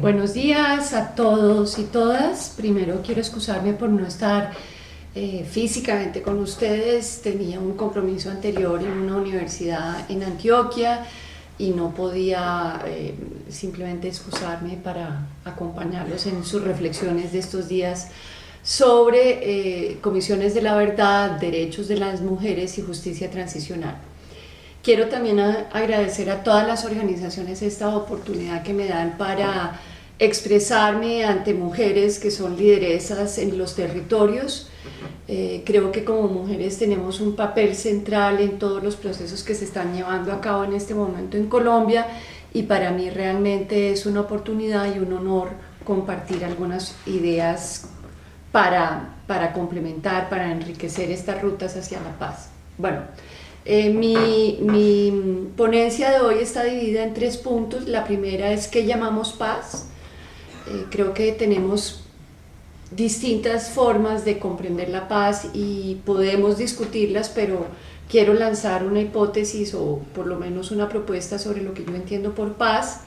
Buenos días a todos y todas. Primero quiero excusarme por no estar físicamente con ustedes. Tenía un compromiso anterior en una universidad en Antioquia y no podía simplemente excusarme para acompañarlos en sus reflexiones de estos días sobre comisiones de la verdad, derechos de las mujeres y justicia transicional. Quiero también agradecer a todas las organizaciones esta oportunidad que me dan para expresarme ante mujeres que son lideresas en los territorios. Creo que como mujeres tenemos un papel central en todos los procesos que se están llevando a cabo en este momento en Colombia, y para mí realmente es una oportunidad y un honor compartir algunas ideas para complementar, para enriquecer estas rutas hacia la paz. Bueno, mi ponencia de hoy está dividida en 3 puntos. La primera es ¿qué llamamos paz? Creo que tenemos distintas formas de comprender la paz y podemos discutirlas, pero quiero lanzar una hipótesis o por lo menos una propuesta sobre lo que yo entiendo por paz.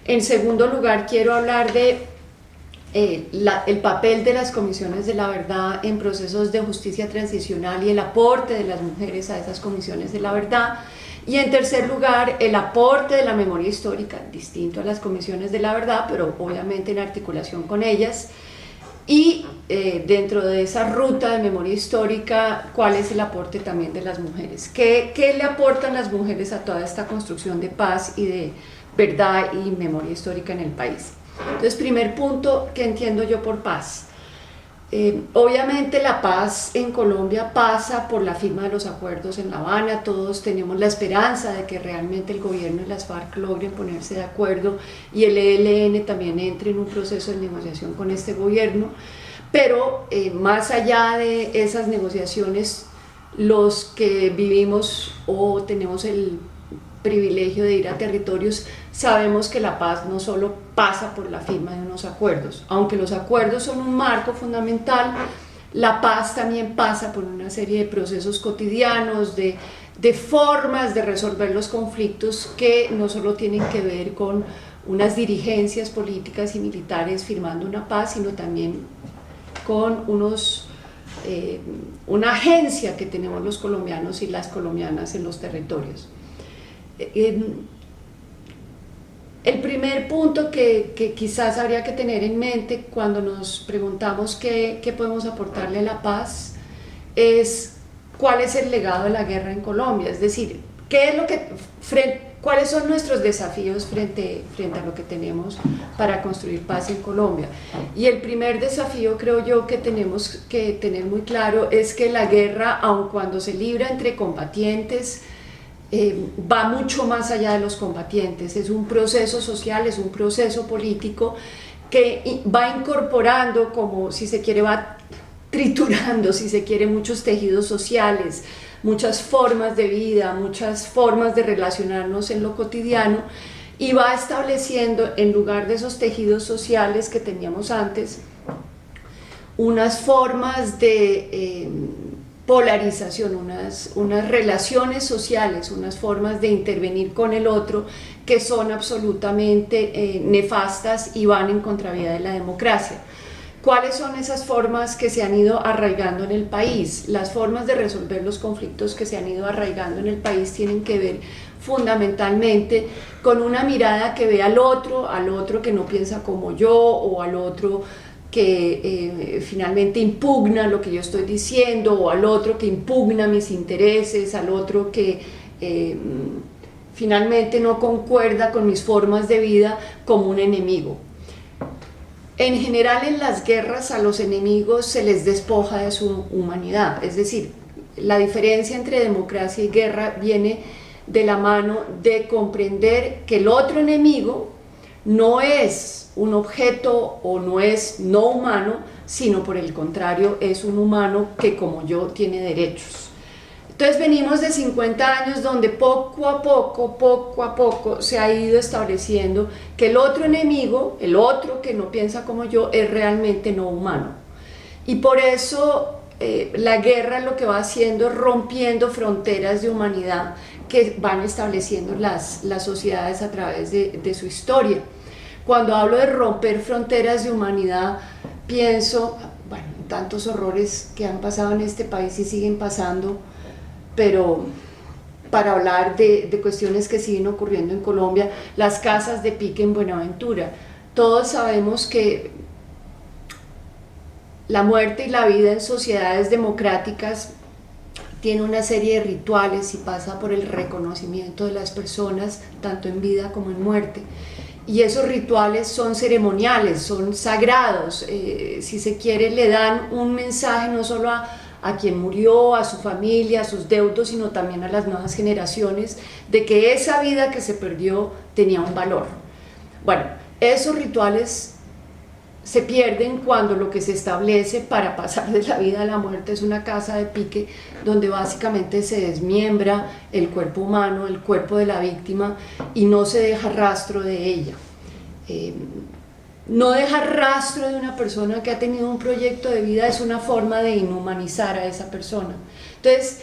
En segundo lugar, quiero hablar de el papel de las comisiones de la verdad en procesos de justicia transicional y el aporte de las mujeres a esas comisiones de la verdad. Y en tercer lugar, el aporte de la memoria histórica, distinto a las comisiones de la verdad, pero obviamente en articulación con ellas. Y dentro de esa ruta de memoria histórica, ¿cuál es el aporte también de las mujeres? ¿Qué le aportan las mujeres a toda esta construcción de paz y de verdad y memoria histórica en el país? Entonces, primer punto que entiendo yo por paz. Obviamente la paz en Colombia pasa por la firma de los acuerdos en La Habana. Todos tenemos la esperanza de que realmente el gobierno y las FARC logren ponerse de acuerdo y el ELN también entre en un proceso de negociación con este gobierno, pero más allá de esas negociaciones, los que vivimos o tenemos el privilegio de ir a territorios, sabemos que la paz no solo pasa por la firma de unos acuerdos. Aunque los acuerdos son un marco fundamental, la paz también pasa por una serie de procesos cotidianos, de formas de resolver los conflictos que no solo tienen que ver con unas dirigencias políticas y militares firmando una paz, sino también con una agencia que tenemos los colombianos y las colombianas en los territorios. El primer punto que quizás habría que tener en mente cuando nos preguntamos qué podemos aportarle a la paz es cuál es el legado de la guerra en Colombia, es decir, cuáles son nuestros desafíos frente a lo que tenemos para construir paz en Colombia. Y el primer desafío, creo yo, que tenemos que tener muy claro es que la guerra, aun cuando se libra entre combatientes, va mucho más allá de los combatientes. Es un proceso social, es un proceso político que va incorporando, como si se quiere, va triturando, si se quiere, muchos tejidos sociales, muchas formas de vida, muchas formas de relacionarnos en lo cotidiano, y va estableciendo, en lugar de esos tejidos sociales que teníamos antes, unas formas de polarización, unas relaciones sociales, unas formas de intervenir con el otro que son absolutamente nefastas y van en contravía de la democracia. ¿Cuáles son esas formas que se han ido arraigando en el país? Las formas de resolver los conflictos que se han ido arraigando en el país tienen que ver fundamentalmente con una mirada que ve al otro que no piensa como yo, o al otro que finalmente impugna lo que yo estoy diciendo, o al otro que impugna mis intereses, al otro que finalmente no concuerda con mis formas de vida, como un enemigo. En general, en las guerras a los enemigos se les despoja de su humanidad, es decir, la diferencia entre democracia y guerra viene de la mano de comprender que el otro enemigo no es un objeto o no es no humano, sino por el contrario es un humano que, como yo, tiene derechos. Entonces venimos de 50 años donde poco a poco se ha ido estableciendo que el otro enemigo, el otro que no piensa como yo, es realmente no humano. Y por eso la guerra lo que va haciendo es rompiendo fronteras de humanidad que van estableciendo las sociedades a través de su historia. Cuando hablo de romper fronteras de humanidad, pienso, bueno, en tantos horrores que han pasado en este país y siguen pasando, pero para hablar de cuestiones que siguen ocurriendo en Colombia, las casas de pique en Buenaventura. Todos sabemos que la muerte y la vida en sociedades democráticas tiene una serie de rituales y pasa por el reconocimiento de las personas, tanto en vida como en muerte. Y esos rituales son ceremoniales, son sagrados, si se quiere le dan un mensaje no solo a quien murió, a su familia, a sus deudos, sino también a las nuevas generaciones, de que esa vida que se perdió tenía un valor. Bueno, esos rituales se pierden cuando lo que se establece para pasar de la vida a la muerte es una casa de pique donde básicamente se desmiembra el cuerpo humano, el cuerpo de la víctima, y no se deja rastro de ella. No dejar rastro de una persona que ha tenido un proyecto de vida es una forma de inhumanizar a esa persona. Entonces,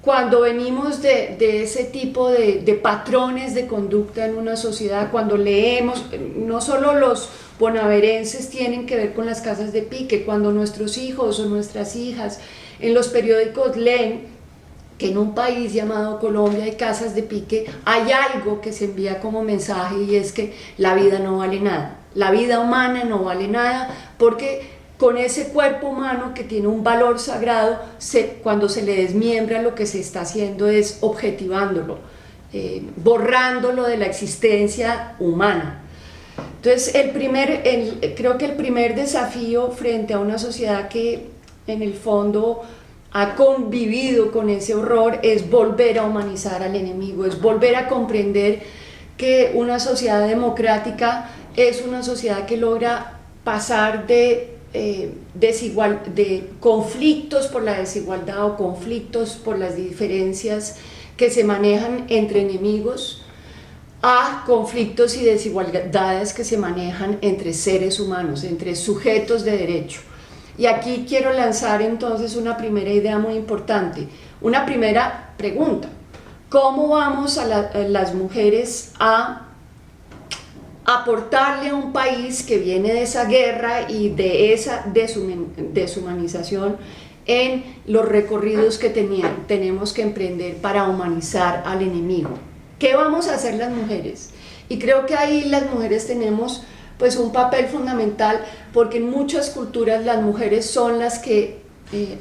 cuando venimos de ese tipo de patrones de conducta en una sociedad, cuando leemos, no solo los bonaerenses tienen que ver con las casas de pique, cuando nuestros hijos o nuestras hijas en los periódicos leen que en un país llamado Colombia hay casas de pique, hay algo que se envía como mensaje, y es que la vida no vale nada, la vida humana no vale nada, porque con ese cuerpo humano que tiene un valor sagrado, cuando se le desmiembra, lo que se está haciendo es objetivándolo, borrándolo de la existencia humana. Entonces, creo que el primer desafío frente a una sociedad que en el fondo ha convivido con ese horror es volver a humanizar al enemigo, es volver a comprender que una sociedad democrática es una sociedad que logra pasar de conflictos por la desigualdad o conflictos por las diferencias que se manejan entre enemigos a conflictos y desigualdades que se manejan entre seres humanos, entre sujetos de derecho. Y aquí quiero lanzar entonces una primera idea muy importante, una primera pregunta: ¿cómo vamos las mujeres a aportarle a un país que viene de esa guerra y de esa deshumanización en los recorridos que tenemos que emprender para humanizar al enemigo? ¿Qué vamos a hacer las mujeres? Y creo que ahí las mujeres tenemos pues un papel fundamental, porque en muchas culturas las mujeres son las que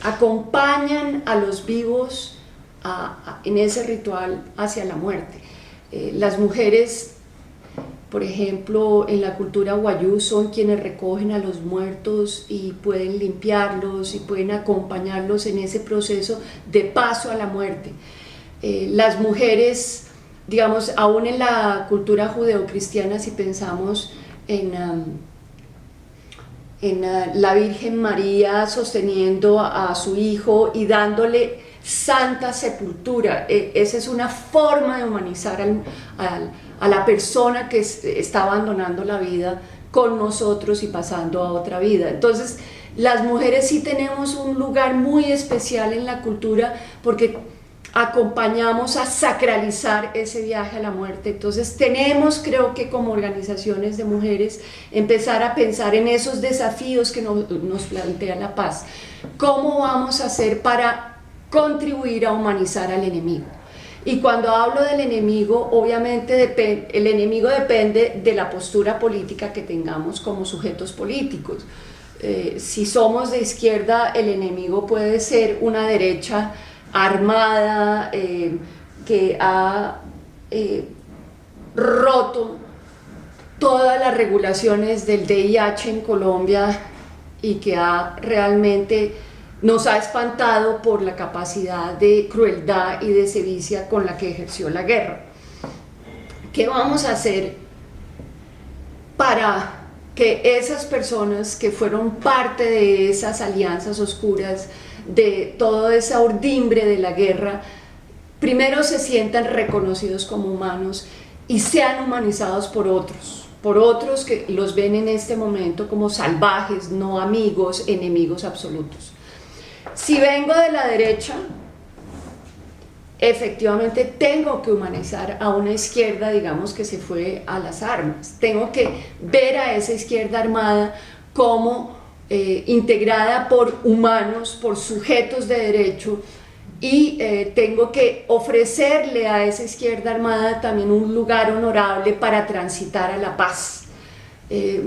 acompañan a los vivos en ese ritual hacia la muerte. Las mujeres, por ejemplo, en la cultura wayuu, son quienes recogen a los muertos y pueden limpiarlos y pueden acompañarlos en ese proceso de paso a la muerte. Las mujeres, digamos, aún en la cultura judeocristiana, si pensamos en la Virgen María sosteniendo a su hijo y dándole santa sepultura, esa es una forma de humanizar a la persona que está abandonando la vida con nosotros y pasando a otra vida. Entonces, las mujeres sí tenemos un lugar muy especial en la cultura, porque acompañamos a sacralizar ese viaje a la muerte. Entonces tenemos, creo que como organizaciones de mujeres, empezar a pensar en esos desafíos que nos plantea la paz. ¿Cómo vamos a hacer para contribuir a humanizar al enemigo? Y cuando hablo del enemigo, obviamente el enemigo depende de la postura política que tengamos como sujetos políticos. Si somos de izquierda, el enemigo puede ser una derecha armada, que ha roto todas las regulaciones del VIH en Colombia y que nos ha espantado por la capacidad de crueldad y de sevicia con la que ejerció la guerra. ¿Qué vamos a hacer para que esas personas que fueron parte de esas alianzas oscuras, de toda esa urdimbre de la guerra, primero se sientan reconocidos como humanos y sean humanizados por otros que los ven en este momento como salvajes, no amigos, enemigos absolutos? Si vengo de la derecha, efectivamente tengo que humanizar a una izquierda, digamos, que se fue a las armas. Tengo que ver a esa izquierda armada como integrada por humanos, por sujetos de derecho, y tengo que ofrecerle a esa izquierda armada también un lugar honorable para transitar a la paz.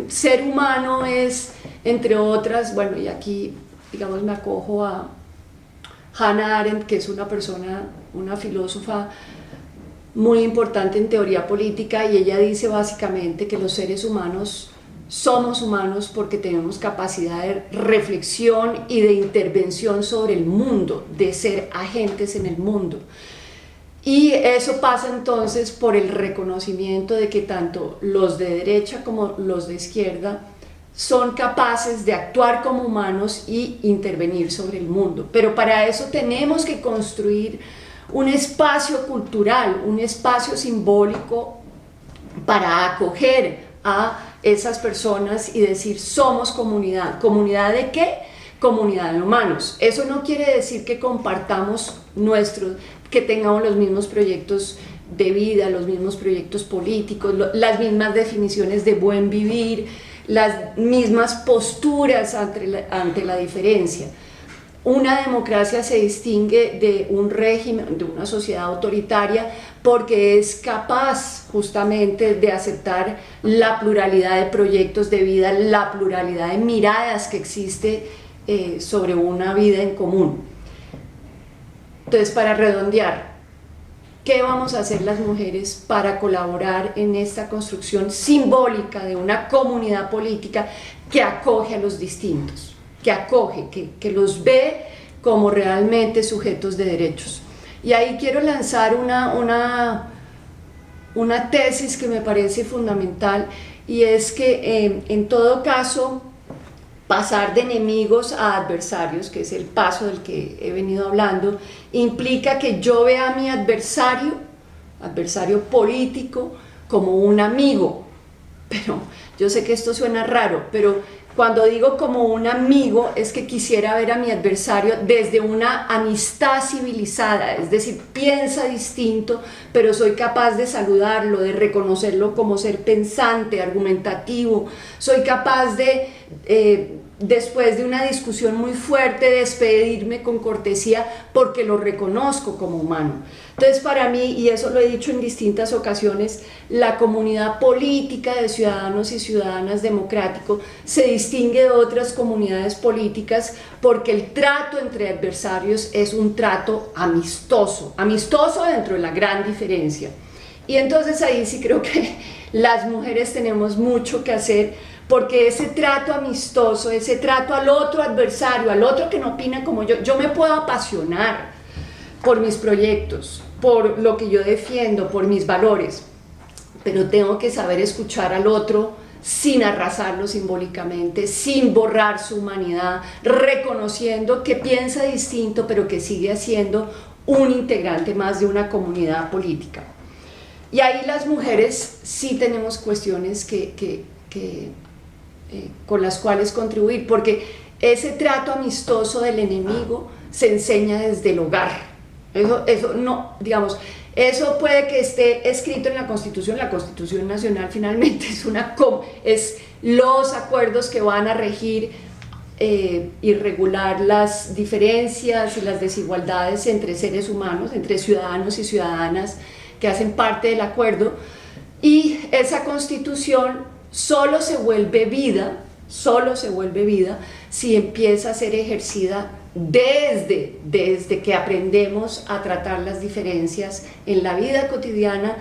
Ser humano es, entre otras, bueno, y aquí, digamos, me acojo a Hannah Arendt, que es una persona, una filósofa muy importante en teoría política, y ella dice básicamente que los seres humanos somos humanos porque tenemos capacidad de reflexión y de intervención sobre el mundo, de ser agentes en el mundo. Y eso pasa entonces por el reconocimiento de que tanto los de derecha como los de izquierda son capaces de actuar como humanos y intervenir sobre el mundo. Pero para eso tenemos que construir un espacio cultural, un espacio simbólico para acoger a esas personas y decir somos comunidad. ¿Comunidad de qué? Comunidad de humanos. Eso no quiere decir que compartamos que tengamos los mismos proyectos de vida, los mismos proyectos políticos, las mismas definiciones de buen vivir, las mismas posturas ante la diferencia. Una democracia se distingue de un régimen, de una sociedad autoritaria, porque es capaz justamente de aceptar la pluralidad de proyectos de vida, la pluralidad de miradas que existe sobre una vida en común. Entonces, para redondear, ¿qué vamos a hacer las mujeres para colaborar en esta construcción simbólica de una comunidad política que acoge a los distintos? Que acoge, que los ve como realmente sujetos de derechos? Y ahí quiero lanzar una tesis que me parece fundamental, y es que en todo caso pasar de enemigos a adversarios, que es el paso del que he venido hablando, implica que yo vea a mi adversario político, como un amigo. Pero yo sé que esto suena raro, pero cuando digo como un amigo es que quisiera ver a mi adversario desde una amistad civilizada, es decir, piensa distinto, pero soy capaz de saludarlo, de reconocerlo como ser pensante, argumentativo, soy capaz de, después de una discusión muy fuerte, despedirme con cortesía porque lo reconozco como humano. Entonces, para mí, y eso lo he dicho en distintas ocasiones, la comunidad política de ciudadanos y ciudadanas democrático se distingue de otras comunidades políticas porque el trato entre adversarios es un trato amistoso dentro de la gran diferencia. Y entonces ahí sí creo que las mujeres tenemos mucho que hacer, porque ese trato amistoso, ese trato al otro adversario, al otro que no opina como yo me puedo apasionar por mis proyectos, por lo que yo defiendo, por mis valores, pero tengo que saber escuchar al otro sin arrasarlo simbólicamente, sin borrar su humanidad, reconociendo que piensa distinto, pero que sigue siendo un integrante más de una comunidad política. Y ahí las mujeres sí tenemos cuestiones con las cuales contribuir, porque ese trato amistoso del enemigo se enseña desde el hogar. Eso no, digamos, eso puede que esté escrito en la Constitución Nacional finalmente es los acuerdos que van a regir y regular las diferencias y las desigualdades entre seres humanos, entre ciudadanos y ciudadanas que hacen parte del acuerdo, y esa Constitución solo se vuelve vida si empieza a ser ejercida desde que aprendemos a tratar las diferencias en la vida cotidiana,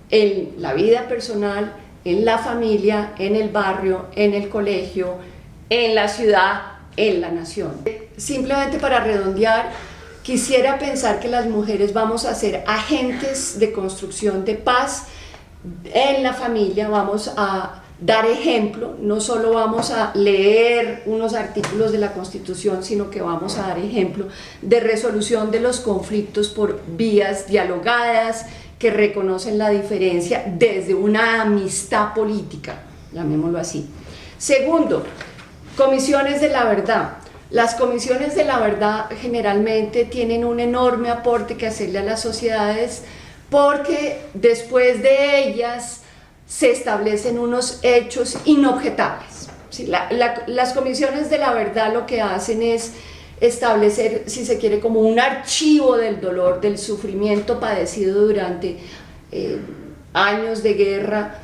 en la vida personal, en la familia, en el barrio, en el colegio, en la ciudad, en la nación. Simplemente para redondear, quisiera pensar que las mujeres vamos a ser agentes de construcción de paz en la familia, vamos a dar ejemplo, no solo vamos a leer unos artículos de la Constitución, sino que vamos a dar ejemplo de resolución de los conflictos por vías dialogadas que reconocen la diferencia desde una amistad política, llamémoslo así. Segundo, comisiones de la verdad. Las comisiones de la verdad generalmente tienen un enorme aporte que hacerle a las sociedades, porque después de ellas se establecen unos hechos inobjetables. Sí, las comisiones de la verdad lo que hacen es establecer, si se quiere, como un archivo del dolor, del sufrimiento padecido durante años de guerra,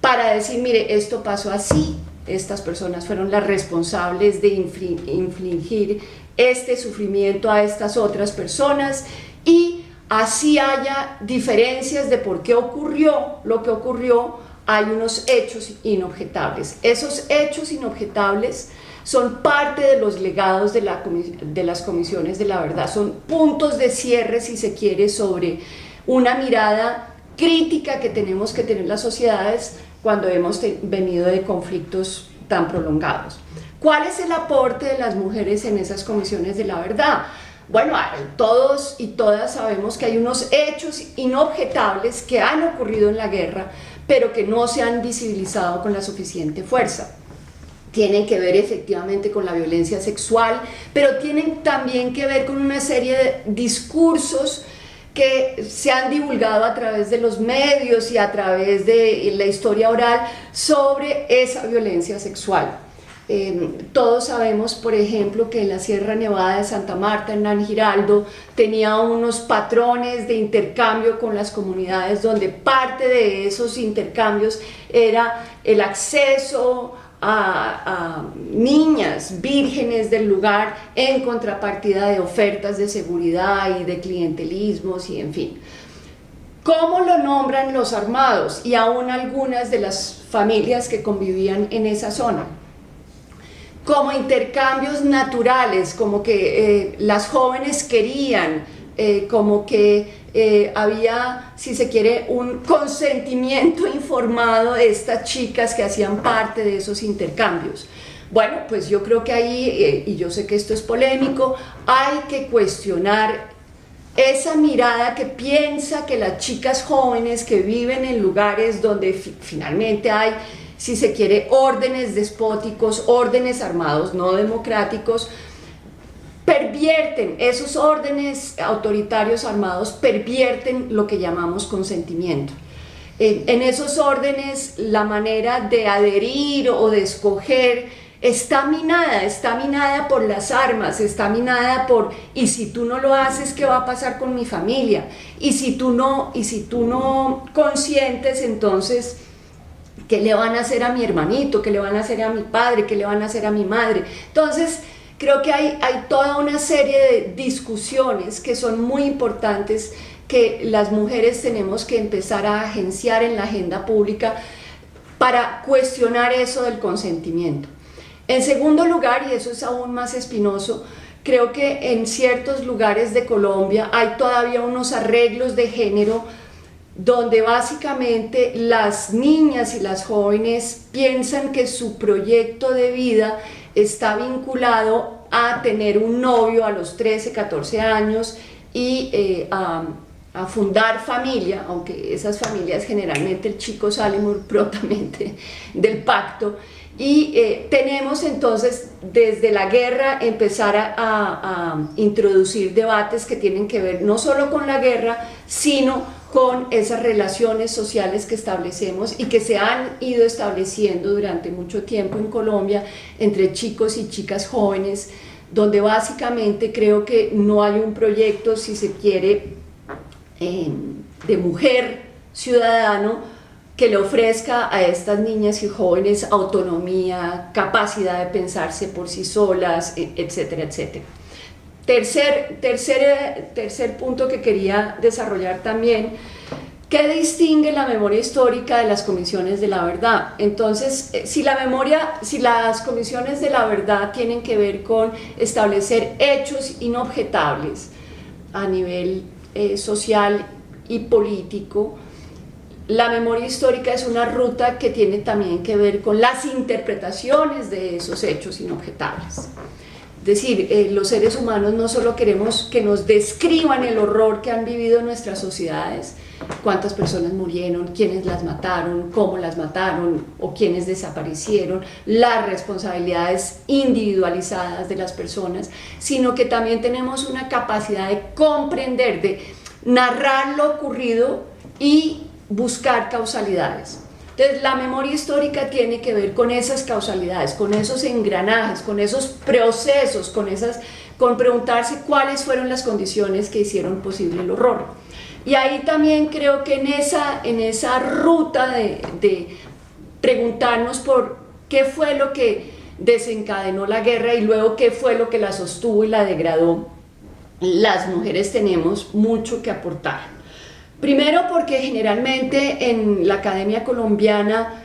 para decir, mire, esto pasó así, estas personas fueron las responsables de infligir este sufrimiento a estas otras personas, y así haya diferencias de por qué ocurrió lo que ocurrió, hay unos hechos inobjetables. Esos hechos inobjetables son parte de los legados de las comisiones de la verdad, son puntos de cierre, si se quiere, sobre una mirada crítica que tenemos que tener las sociedades cuando hemos venido de conflictos tan prolongados. ¿Cuál es el aporte de las mujeres en esas comisiones de la verdad? Bueno, todos y todas sabemos que hay unos hechos inobjetables que han ocurrido en la guerra, pero que no se han visibilizado con la suficiente fuerza. Tienen que ver efectivamente con la violencia sexual, pero tienen también que ver con una serie de discursos que se han divulgado a través de los medios y a través de la historia oral sobre esa violencia sexual. Todos sabemos, por ejemplo, que en la Sierra Nevada de Santa Marta, Hernán Giraldo, tenía unos patrones de intercambio con las comunidades, donde parte de esos intercambios era el acceso a niñas vírgenes del lugar en contrapartida de ofertas de seguridad y de clientelismos y en fin. ¿Cómo lo nombran los armados y aún algunas de las familias que convivían en esa zona? Como intercambios naturales, como que las jóvenes querían, como que había, si se quiere, un consentimiento informado de estas chicas que hacían parte de esos intercambios. Bueno, pues yo creo que ahí, y yo sé que esto es polémico, hay que cuestionar esa mirada que piensa que las chicas jóvenes que viven en lugares donde finalmente hay, si se quiere, órdenes despóticos, órdenes armados no democráticos, pervierten, esos órdenes autoritarios armados pervierten lo que llamamos consentimiento. En esos órdenes la manera de adherir o de escoger está minada por las armas, está minada por, y si tú no lo haces, ¿qué va a pasar con mi familia? Y si tú no consientes, entonces, ¿qué le van a hacer a mi hermanito? ¿Qué le van a hacer a mi padre? ¿Qué le van a hacer a mi madre? Entonces, creo que hay toda una serie de discusiones que son muy importantes, que las mujeres tenemos que empezar a agenciar en la agenda pública para cuestionar eso del consentimiento. En segundo lugar, y eso es aún más espinoso, creo que en ciertos lugares de Colombia hay todavía unos arreglos de género donde básicamente las niñas y las jóvenes piensan que su proyecto de vida está vinculado a tener un novio a los 13, 14 años y a fundar familia, aunque esas familias generalmente el chico sale muy prontamente del pacto, y tenemos entonces desde la guerra empezar a introducir debates que tienen que ver no solo con la guerra, sino con esas relaciones sociales que establecemos y que se han ido estableciendo durante mucho tiempo en Colombia entre chicos y chicas jóvenes, donde básicamente creo que no hay un proyecto, si se quiere, de mujer ciudadano que le ofrezca a estas niñas y jóvenes autonomía, capacidad de pensarse por sí solas, etcétera, etcétera. Tercer punto que quería desarrollar también, ¿qué distingue la memoria histórica de las comisiones de la verdad? Entonces, si las comisiones de la verdad tienen que ver con establecer hechos inobjetables a nivel social y político, la memoria histórica es una ruta que tiene también que ver con las interpretaciones de esos hechos inobjetables. Es decir, los seres humanos no solo queremos que nos describan el horror que han vivido nuestras sociedades, cuántas personas murieron, quiénes las mataron, cómo las mataron o quiénes desaparecieron, las responsabilidades individualizadas de las personas, sino que también tenemos una capacidad de comprender, de narrar lo ocurrido y buscar causalidades. Entonces, la memoria histórica tiene que ver con esas causalidades, con esos engranajes, con esos procesos, con preguntarse cuáles fueron las condiciones que hicieron posible el horror. Y ahí también creo que en esa ruta de preguntarnos por qué fue lo que desencadenó la guerra y luego qué fue lo que la sostuvo y la degradó, las mujeres tenemos mucho que aportar. Primero porque generalmente en la academia colombiana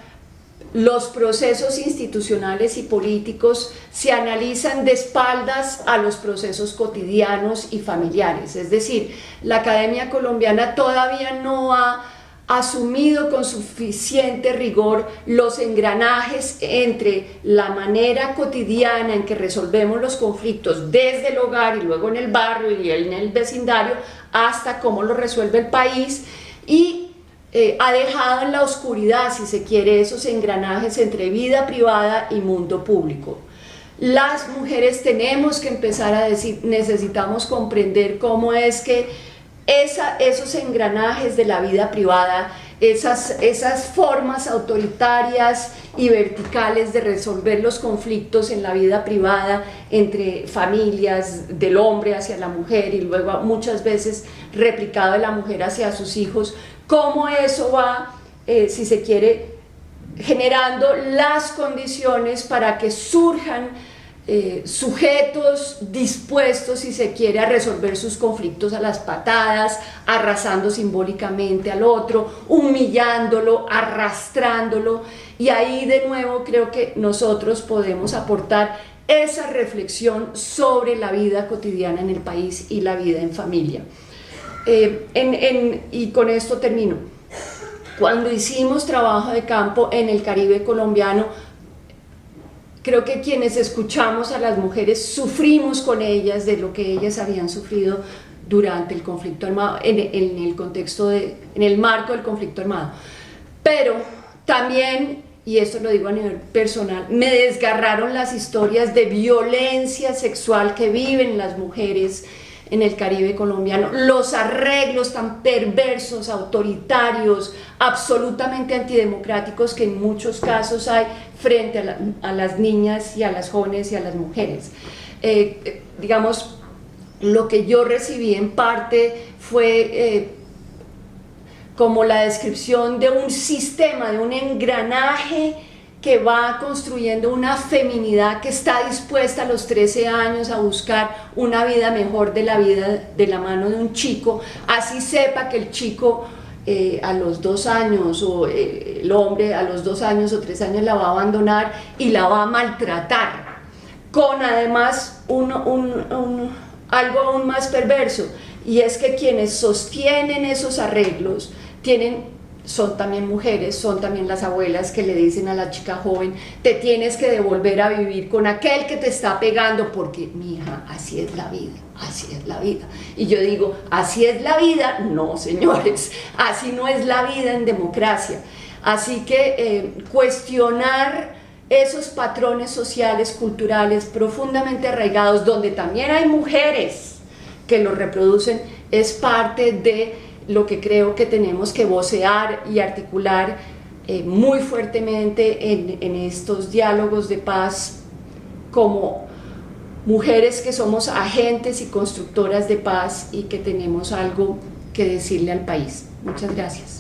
los procesos institucionales y políticos se analizan de espaldas a los procesos cotidianos y familiares. Es decir, la academia colombiana todavía no ha asumido con suficiente rigor los engranajes entre la manera cotidiana en que resolvemos los conflictos desde el hogar y luego en el barrio y en el vecindario hasta cómo lo resuelve el país, y ha dejado en la oscuridad, si se quiere, esos engranajes entre vida privada y mundo público. Las mujeres tenemos que empezar a decir, necesitamos comprender cómo es que esos engranajes de la vida privada, esas formas autoritarias y verticales de resolver los conflictos en la vida privada entre familias, del hombre hacia la mujer y luego muchas veces replicado de la mujer hacia sus hijos, cómo eso va, si se quiere, generando las condiciones para que surjan sujetos dispuestos, si se quiere, a resolver sus conflictos a las patadas, arrasando simbólicamente al otro, humillándolo, arrastrándolo, y ahí de nuevo creo que nosotros podemos aportar esa reflexión sobre la vida cotidiana en el país y la vida en familia. Y con esto termino. Cuando hicimos trabajo de campo en el Caribe colombiano, creo que quienes escuchamos a las mujeres sufrimos con ellas de lo que ellas habían sufrido durante el conflicto armado, en el marco del conflicto armado. Pero también, y esto lo digo a nivel personal, me desgarraron las historias de violencia sexual que viven las mujeres en el Caribe colombiano, los arreglos tan perversos, autoritarios, absolutamente antidemocráticos que en muchos casos hay frente a las niñas y a las jóvenes y a las mujeres. Digamos, lo que yo recibí en parte fue como la descripción de un sistema, de un engranaje que va construyendo una feminidad que está dispuesta a los 13 años a buscar una vida mejor de la vida de la mano de un chico, así sepa que el chico a los 2 años o el hombre a los 2 años o 3 años la va a abandonar y la va a maltratar, con además algo aún más perverso, y es que quienes sostienen esos arreglos son también mujeres, son también las abuelas que le dicen a la chica joven, te tienes que devolver a vivir con aquel que te está pegando porque, mija, así es la vida, así es la vida. Y yo digo, ¿así es la vida? No, señores, así no es la vida en democracia. Así que cuestionar esos patrones sociales, culturales, profundamente arraigados, donde también hay mujeres que los reproducen, es parte de lo que creo que tenemos que vocear y articular muy fuertemente en estos diálogos de paz como mujeres que somos agentes y constructoras de paz y que tenemos algo que decirle al país. Muchas gracias.